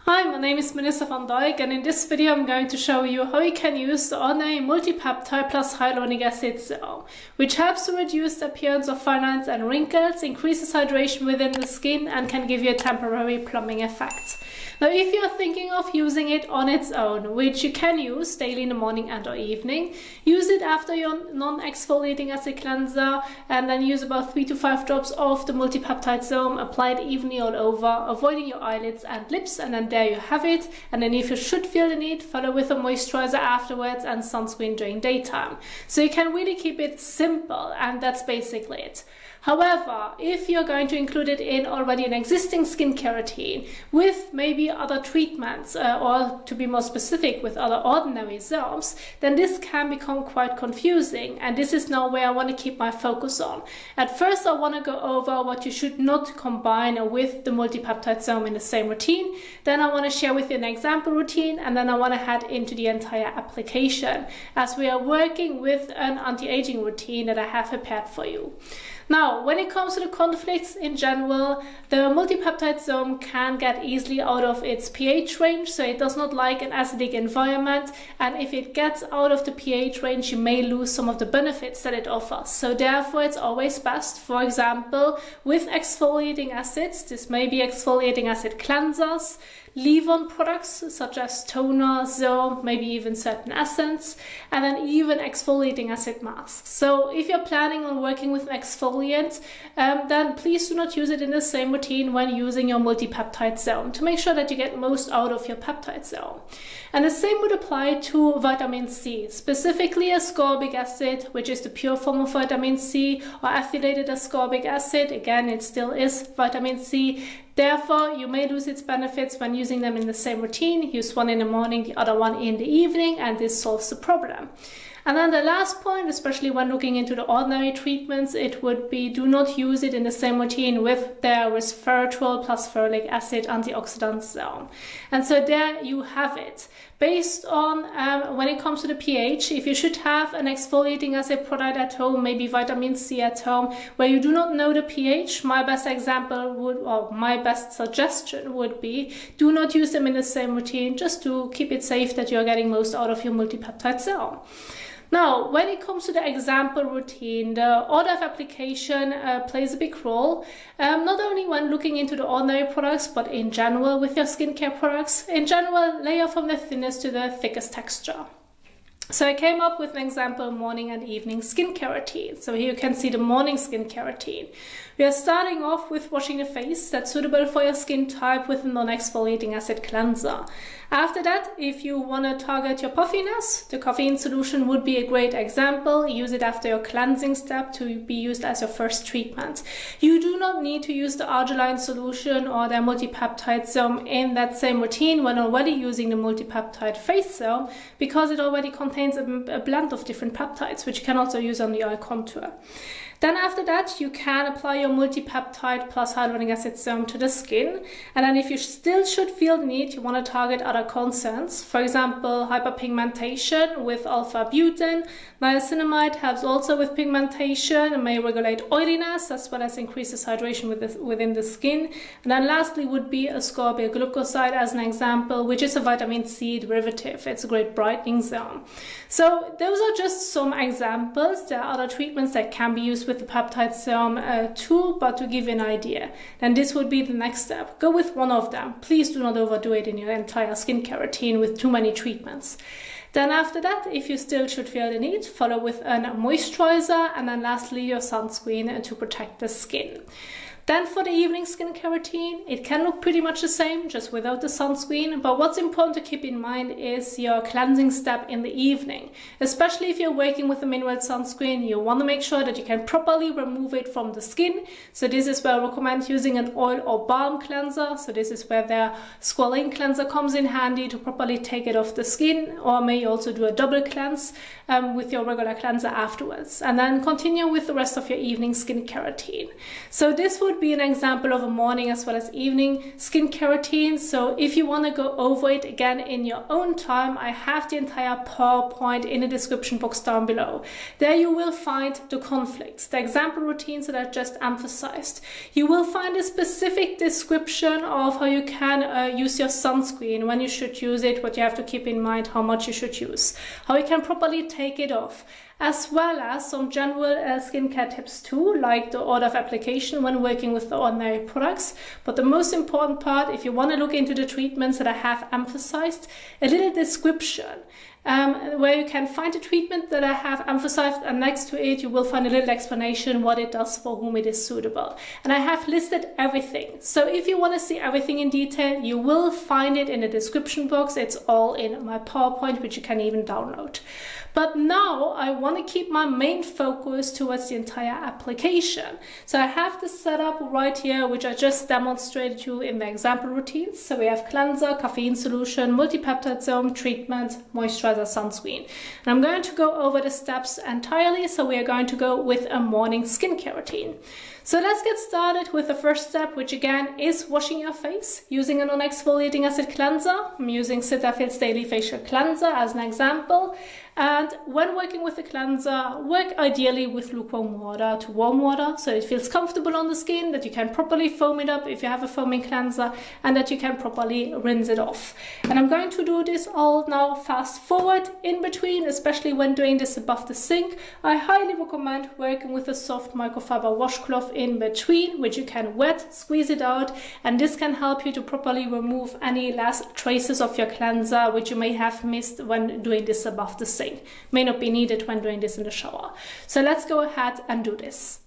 Hi, my name is Melissa van Dijk, and in this video I'm going to show you how you can use the Ordinary Multi-Peptide plus Hyaluronic Acid Serum, which helps to reduce the appearance of fine lines and wrinkles, increases hydration within the skin, and can give you a temporary plumping effect. Now, if you're thinking of using it on its own, which you can use daily in the morning and or evening, use it after your non-exfoliating acid cleanser, and then use about 3 to 5 drops of the multi-peptide serum, apply it evenly all over, avoiding your eyelids and lips, and then there you have it. And then if you should feel the need, follow with a moisturizer afterwards and sunscreen during daytime. So you can really keep it simple, and that's basically it. However, if you're going to include it in already an existing skincare routine with maybe other treatments, or to be more specific, with other ordinary serums, then this can become quite confusing, and this is now where I want to keep my focus on. At first, I want to go over what you should not combine with the multi-peptide serum in the same routine. Then I want to share with you an example routine, and then I want to head into the entire application, as we are working with an anti-aging routine that I have prepared for you. Now, when it comes to the conflicts in general, the multi-peptide serum can get easily out of its pH range, so it does not like an acidic environment, and if it gets out of the pH range, you may lose some of the benefits that it offers. So therefore, it's always best, for example, with exfoliating acids, this may be exfoliating acid cleansers, leave-on products such as toner, serum, maybe even certain essence, and then even exfoliating acid masks. So if you're planning on working with an exfoliant, then please do not use it in the same routine when using your multi-peptide serum, to make sure that you get most out of your peptide serum. And the same would apply to vitamin C, specifically ascorbic acid, which is the pure form of vitamin C, or ethylated ascorbic acid. Again, it still is vitamin C. Therefore, you may lose its benefits when using them in the same routine. Use one in the morning, the other one in the evening, and this solves the problem. And then the last point, especially when looking into the ordinary treatments, it would be do not use it in the same routine with their resveratrol plus ferulic acid antioxidant serum. And so there you have it. Based on when it comes to the pH, if you should have an exfoliating acid product at home, maybe vitamin C at home, where you do not know the pH, my best example would, or my best suggestion would be, do not use them in the same routine, just to keep it safe that you're getting most out of your multi-peptide serum. Now, when it comes to the example routine, the order of application plays a big role, not only when looking into the ordinary products, but in general with your skincare products. In general, layer from the thinnest to the thickest texture. So I came up with an example morning and evening skincare routine. So here you can see the morning skincare routine. We are starting off with washing the face that's suitable for your skin type with a non-exfoliating acid cleanser. After that, if you want to target your puffiness, the caffeine solution would be a great example. Use it after your cleansing step to be used as your first treatment. You do not need to use the arginine solution or the multi-peptide serum in that same routine when already using the multi-peptide face serum, because it already contains a blend of different peptides, which you can also use on the eye contour. Then after that, you can apply your multi-peptide plus hyaluronic acid serum to the skin. And then if you still should feel the need, you want to target other concerns. For example, hyperpigmentation with alpha-butane. Niacinamide helps also with pigmentation and may regulate oiliness, as well as increases hydration within the skin. And then lastly would be ascorbic glucoside as an example, which is a vitamin C derivative. It's a great brightening serum. So those are just some examples. There are other treatments that can be used with the peptide serum too, but to give you an idea, then this would be the next step. Go with one of them. Please do not overdo it in your entire skincare routine with too many treatments. Then after that, if you still should feel the need, follow with a moisturizer, and then lastly your sunscreen to protect the skin. Then for the evening skincare routine, it can look pretty much the same, just without the sunscreen. But what's important to keep in mind is your cleansing step in the evening. Especially if you're working with a mineral sunscreen, you want to make sure that you can properly remove it from the skin. So this is where I recommend using an oil or balm cleanser. So this is where the squalane cleanser comes in handy to properly take it off the skin, or may also do a double cleanse with your regular cleanser afterwards. And then continue with the rest of your evening skincare routine. So this would would be an example of a morning as well as evening skincare routine. So if you want to go over it again in your own time, I have the entire PowerPoint in the description box down below. There you will find the conflicts, the example routines that I just emphasized. You will find a specific description of how you can use your sunscreen, when you should use it, what you have to keep in mind, how much you should use, how you can properly take it off, as well as some general skincare tips too, like the order of application when working with the Ordinary products. But the most important part, if you want to look into the treatments that I have emphasized, a little description where you can find the treatment that I have emphasized, and next to it you will find a little explanation what it does, for whom it is suitable. And I have listed everything. So if you want to see everything in detail, you will find it in the description box. It's all in my PowerPoint, which you can even download. But now I want to keep my main focus towards the entire application. So I have the setup right here, which I just demonstrated to you in the example routines. So we have cleanser, caffeine solution, multi-peptide serum, treatment, moisturizer, sunscreen. And I'm going to go over the steps entirely. So we are going to go with a morning skincare routine. So let's get started with the first step, which again is washing your face using a non-exfoliating acid cleanser. I'm using Cetaphil's Daily Facial Cleanser as an example. And when working with the cleanser, work ideally with lukewarm water to warm water, so it feels comfortable on the skin, that you can properly foam it up if you have a foaming cleanser, and that you can properly rinse it off. And I'm going to do this all now fast forward in between, especially when doing this above the sink. I highly recommend working with a soft microfiber washcloth in between, which you can wet, squeeze it out, and this can help you to properly remove any last traces of your cleanser which you may have missed when doing this above the sink. May not be needed when doing this in the shower. So let's go ahead and do this.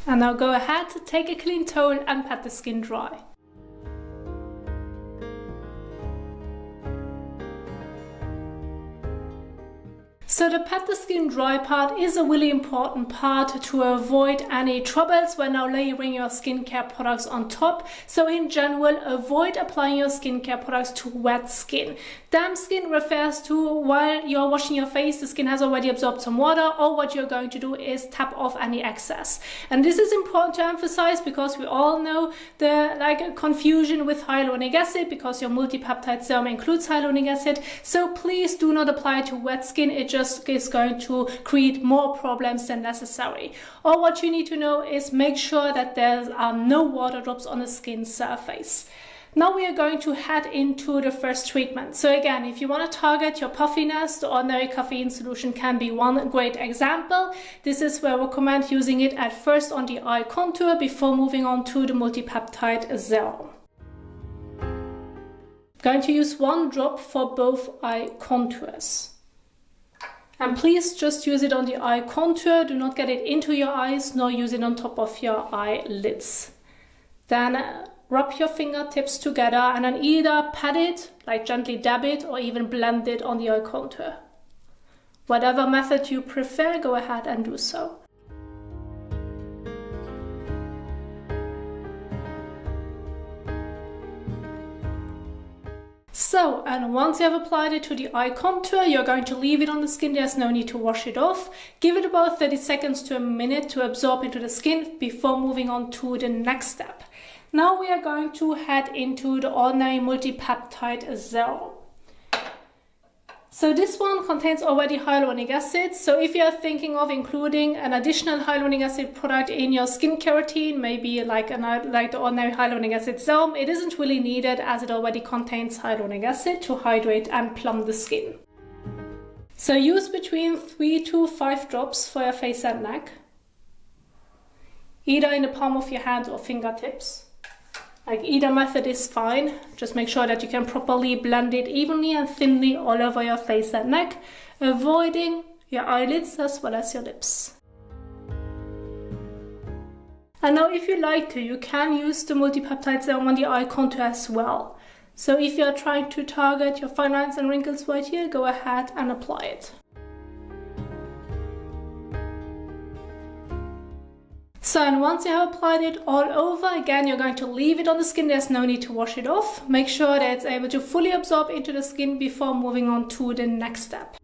And now go ahead, take a clean towel and pat the skin dry. So the pat the skin dry part is a really important part to avoid any troubles when now layering your skincare products on top. So in general, avoid applying your skincare products to wet skin. Damp skin refers to while you're washing your face, the skin has already absorbed some water, or what you're going to do is tap off any excess. And this is important to emphasize because we all know the confusion with hyaluronic acid, because your multi-peptide serum includes hyaluronic acid. So please do not apply it to wet skin. It just is going to create more problems than necessary. Or what you need to know is make sure that there are no water drops on the skin surface. Now we are going to head into the first treatment. So again, if you want to target your puffiness, the Ordinary caffeine solution can be one great example. This is where I recommend using it at first on the eye contour before moving on to the multi-peptide serum. I'm going to use 1 drop for both eye contours. And please just use it on the eye contour. Do not get it into your eyes, nor use it on top of your eyelids. Then rub your fingertips together and then either pat it, like gently dab it, or even blend it on the eye contour. Whatever method you prefer, go ahead and do so. So, and once you have applied it to the eye contour, you're going to leave it on the skin. There's no need to wash it off. Give it about 30 seconds to a minute to absorb into the skin before moving on to the next step. Now we are going to head into the Ordinary Multi-Peptide Serum. So this one contains already hyaluronic acid. So if you are thinking of including an additional hyaluronic acid product in your skincare routine, maybe like the Ordinary Hyaluronic Acid Serum, it isn't really needed as it already contains hyaluronic acid to hydrate and plump the skin. So use between 3 to 5 drops for your face and neck, either in the palm of your hand or fingertips. Like either method is fine. Just make sure that you can properly blend it evenly and thinly all over your face and neck, avoiding your eyelids as well as your lips. And now if you like to, you can use the multi-peptide serum on the eye contour as well. So if you're trying to target your fine lines and wrinkles right here, go ahead and apply it. So, and once you have applied it all over, again, you're going to leave it on the skin. There's no need to wash it off. Make sure that it's able to fully absorb into the skin before moving on to the next step.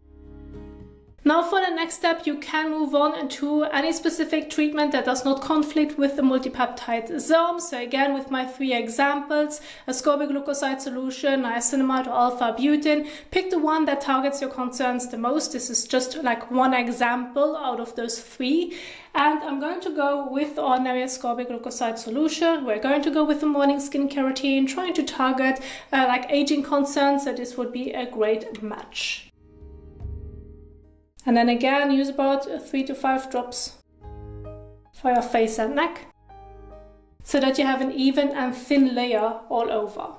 Now for the next step, you can move on to any specific treatment that does not conflict with the multi-peptide serum. So again, with my 3 examples, ascorbic glucoside solution, niacinamide or alpha-butane, pick the one that targets your concerns the most. This is just like one example out of those 3. And I'm going to go with the ordinary ascorbic glucoside solution. We're going to go with the morning skincare routine, trying to target like aging concerns, so this would be a great match. And then again, use about 3 to 5 drops for your face and neck, so that you have an even and thin layer all over.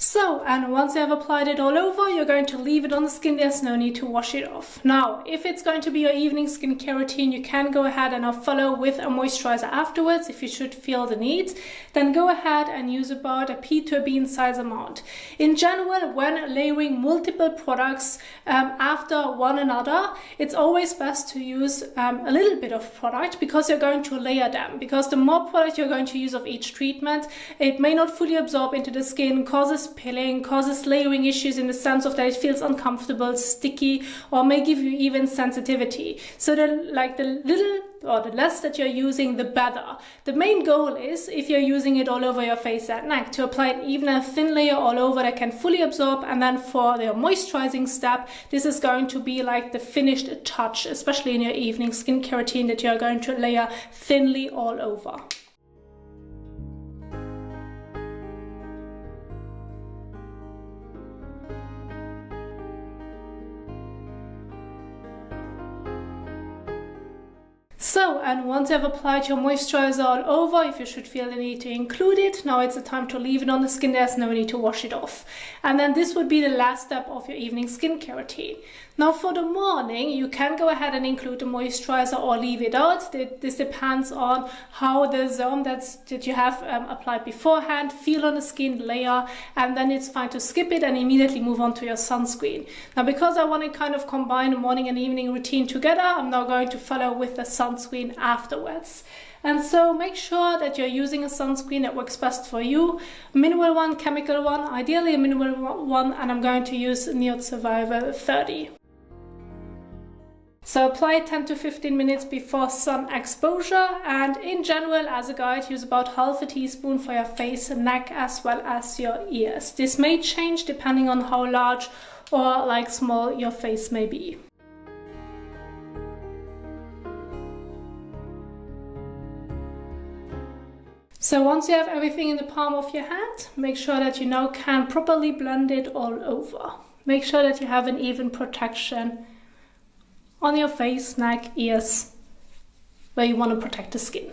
So, and once you have applied it all over, you're going to leave it on the skin. There's no need to wash it off. Now, if it's going to be your evening skincare routine, you can go ahead and follow with a moisturizer afterwards if you should feel the need. Then go ahead and use about a pea to a bean size amount. In general, when layering multiple products after one another, it's always best to use a little bit of product, because you're going to layer them. Because the more product you're going to use of each treatment, it may not fully absorb into the skin, causes pilling, causes layering issues in the sense of that it feels uncomfortable, sticky, or may give you even sensitivity. So the little or the less that you're using, the better. The main goal is, if you're using it all over your face and neck, to apply an even and thin layer all over that can fully absorb. And then for the moisturizing step, this is going to be like the finished touch, especially in your evening skincare routine, that you're going to layer thinly all over. So, and once you've applied your moisturizer all over, if you should feel the need to include it, now it's the time to leave it on the skin. There's no need to wash it off. And then this would be the last step of your evening skincare routine. Now for the morning, you can go ahead and include the moisturizer or leave it out. This depends on how the serum that you have applied beforehand feel on the skin layer, and then it's fine to skip it and immediately move on to your sunscreen. Now because I want to kind of combine the morning and evening routine together, I'm now going to follow with the sunscreen afterwards. And so make sure that you're using a sunscreen that works best for you. Mineral one, chemical one, ideally a mineral one, and I'm going to use Neod Survival 30. So apply 10 to 15 minutes before sun exposure, and in general, as a guide, use about half a teaspoon for your face, neck, as well as your ears. This may change depending on how large or like small your face may be. So once you have everything in the palm of your hand, make sure that you now can properly blend it all over. Make sure that you have an even protection on your face, neck, ears, where you want to protect the skin.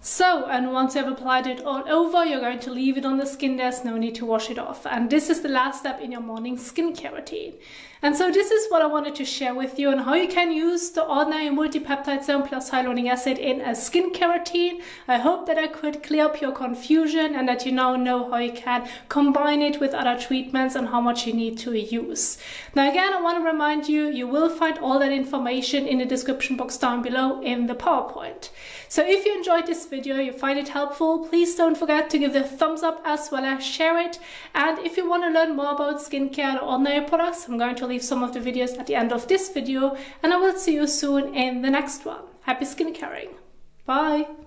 So, and once you have applied it all over, you're going to leave it on the skin. There's no need to wash it off. And this is the last step in your morning skincare routine. And so this is what I wanted to share with you on how you can use the Ordinary Multi-Peptide Serum plus hyaluronic acid in a skincare routine. I hope that I could clear up your confusion and that you now know how you can combine it with other treatments and how much you need to use. Now again, I want to remind you, you will find all that information in the description box down below in the PowerPoint. So if you enjoyed this video, video, you find it helpful, please don't forget to give it a thumbs up as well as share it. And if you want to learn more about skincare or ordinary products, I'm going to leave some of the videos at the end of this video, and I will see you soon in the next one. Happy skincaring. Bye.